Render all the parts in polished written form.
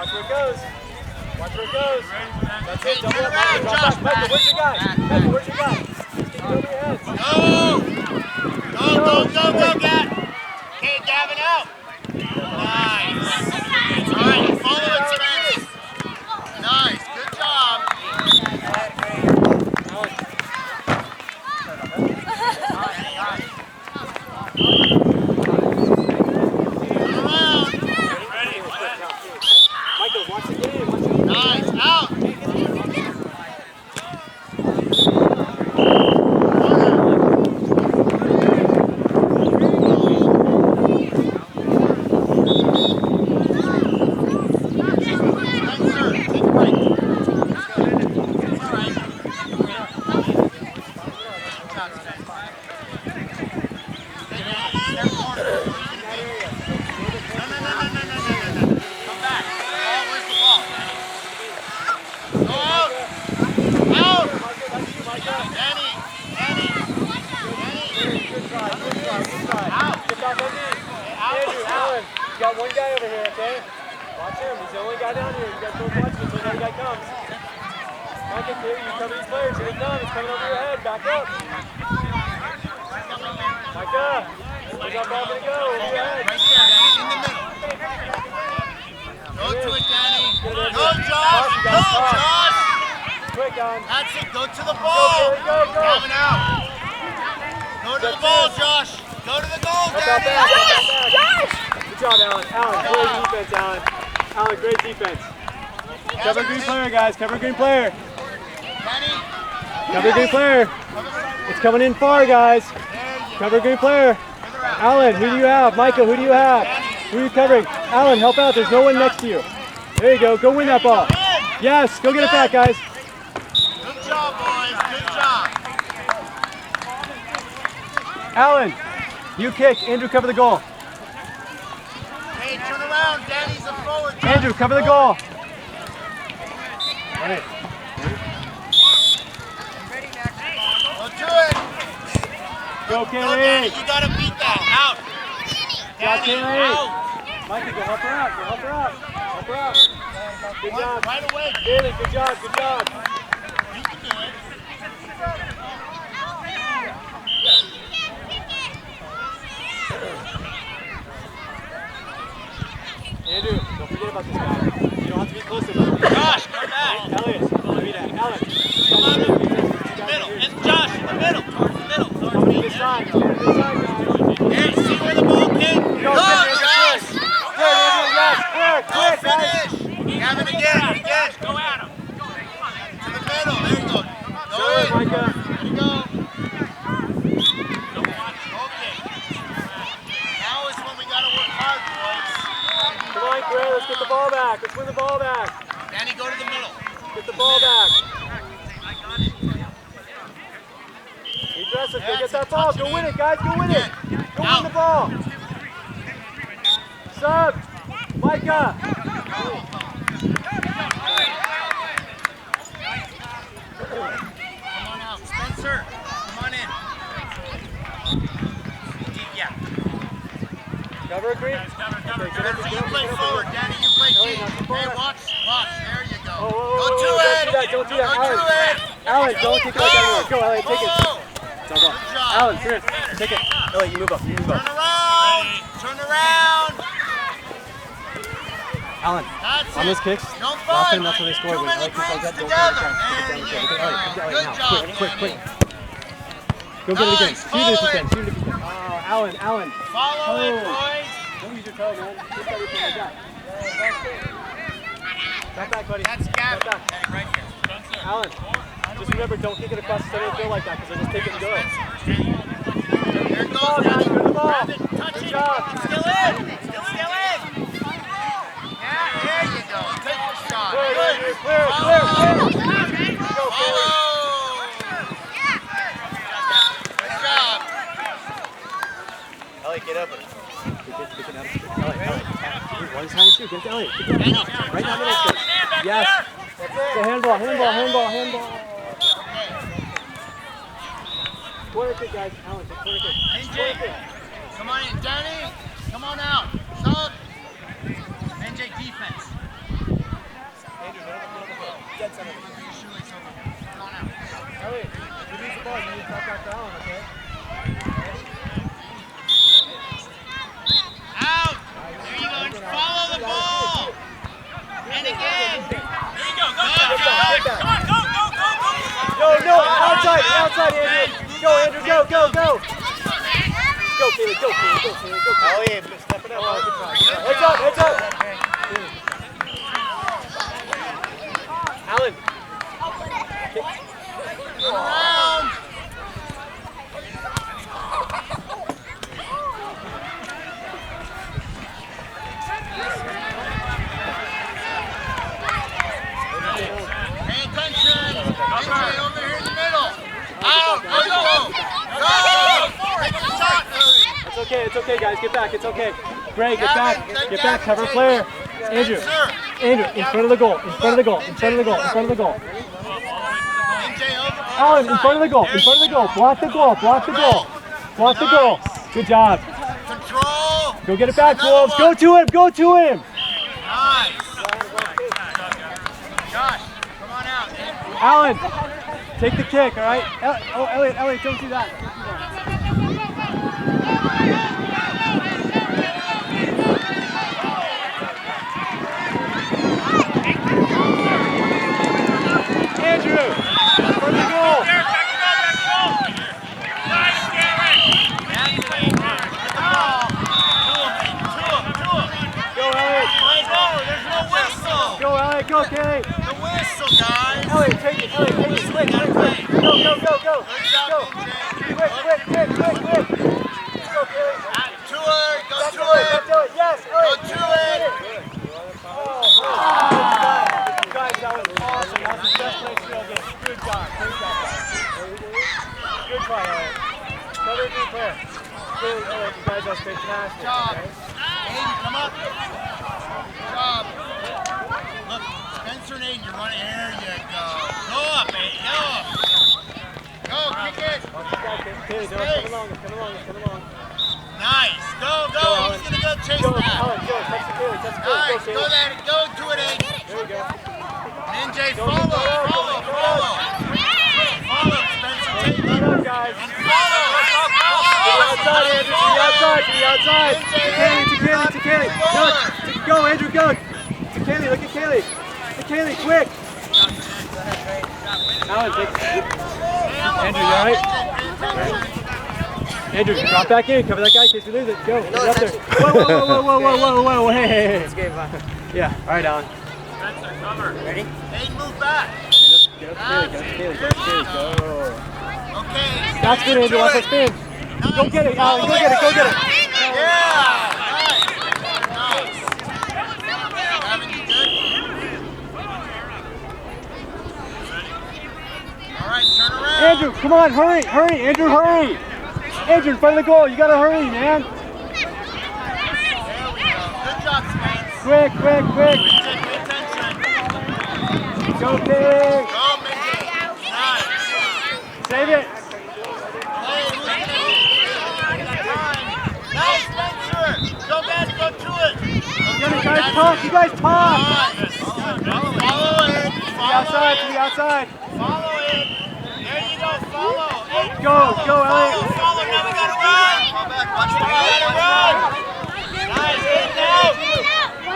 Watch where it goes. Watch where it goes. That's it. Double Turn up. around, Drop Josh. back. Michael, where's your guy? Michael, where's your guy? Just keep it over your head. Go, Gat. Okay, Gavin out. Nice. All right, you follow it, Spence. Nice, good job. Michael, watch the game. Watch the game. Nice, out. Got one guy over here, okay? Watch him. He's the only guy down here. You guys both watch him until that guy comes. Micah, clear. You cover these players. Here they come. It's coming over your head. Back up. Micah, where's that ball going to go? Over your head. Right there, Danny. In the middle. Go to it, Danny. Go, Josh. Go, Josh. Quick, on. That's it. Go to the ball. Go. Coming out. Go to the ball, Josh. Go to the goal, Danny. Josh! Good job, Alan. Alan, great defense, Alan. Alan, great defense. Cover green player, guys. Cover green player. Cover green player. It's coming in far, guys. Cover green player. Alan, who do you have? Michael, who do you have? Who are you covering? Alan, help out. There's no one next to you. There you go. Go win that ball. Yes, go get it back, guys. Good job, boys. Good job. Alan, you kick. Andrew, cover the goal. Hey, turn around. Danny's a forward. Andrew, cover the goal. Right. Go to it. Go, Go, Kaylee. Danny. You got to beat that. Out. Got Danny, Kaylee. out. Mikey, go help her out. Go help her out. Help her out. Good job. Right away. Kaylee, good job. Good job. You can do it. Andrew, don't forget about this guy. You don't have to be close to him. Josh, come back. Elliot, don't be that. Alex. Come on in. Middle. It's Josh in the middle. Towards the middle. Coming to this side. This side, guys. Hey, see where the ball came? Go, Josh. Clear, Andrew, yes. Clear, Go guys. finish. Gavin again. Go at him. To the middle. There you go. Go Good, in. Micah. There you go. Okay. Now is when we got to work hard, boys. Come on, Gray, let's get the ball back. Let's win the ball back. Danny, go to the middle. Get the ball back. Be aggressive. Go get that ball. Go win it, guys. Go win it. Go win the ball. Sub. Micah. Come on out. Spencer, come on in. Yeah. Cover green. Spencer, you play forward. Danny, you play deep. Hey, watch. There you go. Oh, Go to it. Don't do that. Go to it. Alan, don't kick it like that anymore. Go, Elliot, take it. Go. Good job. Alan, come here. Take it. Elliot, you move up. Turn around. Turn around. Alan, That's on it. those kicks, No last fun. time that's when they scored. Too When many Elliot kicks like that, brains don't together. get it down. Get down the field. Good job, Quick. Danny. Go get it again. Nice. Shoot it if you Follow can. Shoot it if you can. Oh, Alan. Follow it, boys. Don't use your toe, man. Just everything like that. Drop back, buddy. That's Gavin. Drop back. Hey, right here. Alan, just remember, don't kick it across the center of the field like that, because they'll just take it and go. Here it Ball, goes, guys. Danny. Good the ball. Grab it, touch Good it. job. Still in. Still in. Yeah, there you go. Take the shot. Clear, Good. Andrew. Clear. Follow. Go, Kaylee. Follow. Good job. Elliot, get over. Kick it out. Elliot. One time to shoot. Get it to Elliot. Right down the middle. Yes. It's a handball. Corner kick, guys. Alan, it's a corner kick. NJ, come on in. Danny, come on out. Sub. NJ defense. Elliot, you lose the ball. You need to drop back to Allen, okay? Out! There you go. And follow the ball. And again. There you go. Go, Josh. Come on, go. No, outside, Andrew. Go, Andrew, go. Go, Keely, go. Elliot, step it up. Heads up. Allen. Around. Pay attention. Okay, over here in the middle. Out. Go. Take a shot. It's okay, guys. Get back. It's okay. Greg, get back. Cover player. Andrew, in front of the goal. Allen, in front of the goal. Block the goal. Good job. Control. Go get it back, Wolves. Go to him. Nice. Josh, come on out. Allen, take the kick, all right? Elliot, don't do that. Andrew, for the goal. Go, Elliot. Go, Elliot. Go, Kelly. The whistle, guys. Elliot, take it. Quick. Go. Good job, Go. BJ. Quick. Go, Kelly. To it. Go to it. Yes, Go Elliot. to it. Guys, that was awesome. That was the best place field game. Good job. Great job, guys. Good try, Elliot. Another good player. Really, Elliot, you guys are fantastic. Good job. Okay? Aiden, come up. Good job. Look, Spencer and Aiden, you're running. There you go. Go up, Aiden. Go, kick it. Kelly, come along. Nice. Go. He's going to go chase Go, that. Allen, go. Touch the Kelly. Nice. Go there. Go to it, Aiden. There we go. NJ, follow, Spencer, take it. Guys. And follow. Outside, Andrew, to the outside. To Kelly. Go, Andrew, go. To Kelly, look at Kelly. To Kelly, quick. Allen, take it. Andrew, you all right? Andrew, drop back in. Cover that guy in case we lose it. Go. Get up there. Whoa. Hey. Yeah, all right, Allen. Ready? Aiden, move back. Get up to Kelly. Go. Okay. That's good, Andrew. Watch that spin. Go get it, Allen. Go get it. Yeah. Nice. Gavin, you good? All right, turn around. Andrew, come on, hurry. Andrew, hurry. Andrew, in front of the goal. You got to hurry, man. There we go. Good job, Spence. Quick. Pay attention. Go, Kelly. Go, Mindy. Nice. Save it. Hey, who's gonna nice, Spencer. Go back, go to it. Get it, guys. Talk. You guys talk. Follow it. To the outside. Follow it. There you go. Follow. Go, Elliot. Follow. Now we gotta run. Watch the gotta run. Nice. Get out.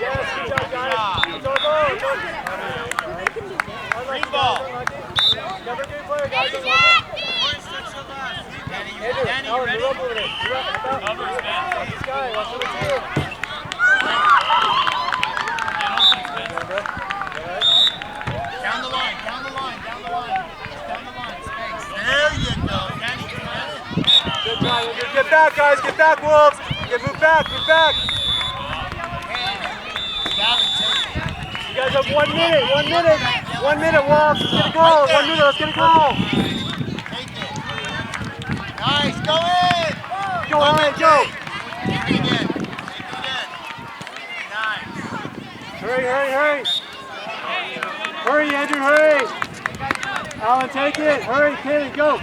Yes, good job, guys. It's our goal. Green ball. Never good player, guys. Danny, you ready? You're up over there. You're up. Watch this guy. Watch number 2. Down the line. Space. There you go. Danny, Good try, Andrew. Get back, guys. Get back, Wolves. Move back. You guys have 1 minute. 1 minute. 1 minute, Wolves. Let's get a goal. 1 minute. Let's get a goal. Take it. Nice. Go in. Go, Allen. Go. Take it again. Nice. Hurry. Hurry, Andrew. Hurry. Allen, take it. Hurry, Kelly. Go.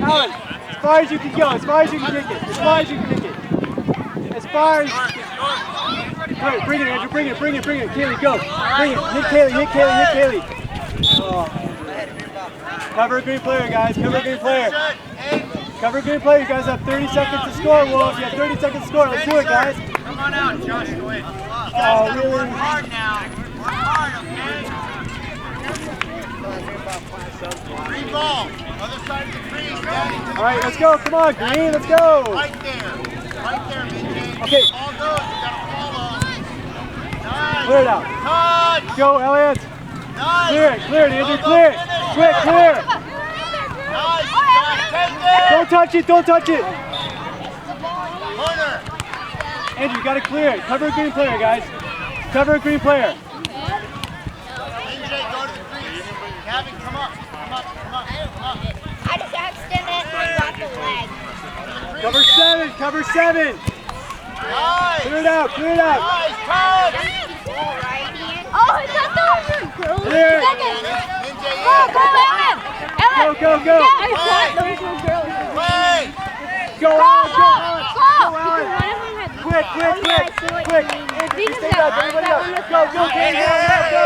Allen, as far as you can go. As far as you can kick it. As far as you can kick it. Bring it, Andrew. Bring it. Kelly, go. Bring it. Hit Kelly. Oh. Cover green player, guys. Cover green player. Good. Hey, Cover green player. You guys have 30 seconds to score, Wolves. You have 30 seconds to score. Let's do it, guys. come on out, Josh. Go in. You guys Oh, gotta really? work hard now. Work hard, okay? Green ball. Other side of the crease. Daddy. All right, let's go. Come on, green. Let's go. Right there. Right there, Minjay. Okay. Ball goes. You gotta follow. Nice. Clear it out. Touch. Go, Elliot. Nice. Clear it, Andrew, Go, clear it. finish. Quick, clear. Nice. Josh, take it. Don't touch it, don't touch it. Corner. Andrew, you gotta clear it. Cover a green player, guys. Cover a green player. Minjay, go to the crease. Gavin, come up. Come up, come up, come up. I just accidentally got the leg. Cover 7, cover 7. Nice. Clear it out, clear it out. Nice touch. Oh, I thought those were girls. Clear. Minjay, Go, go, Ellen. Ellen. Go, go, go. I thought those were girls. play. Go, Go, Alan, go, go, Alan. go. Go, Alan. One of them had Quick, quick, quick, quick. Andrew, you stay back, everybody else. Go, go, go, go, go.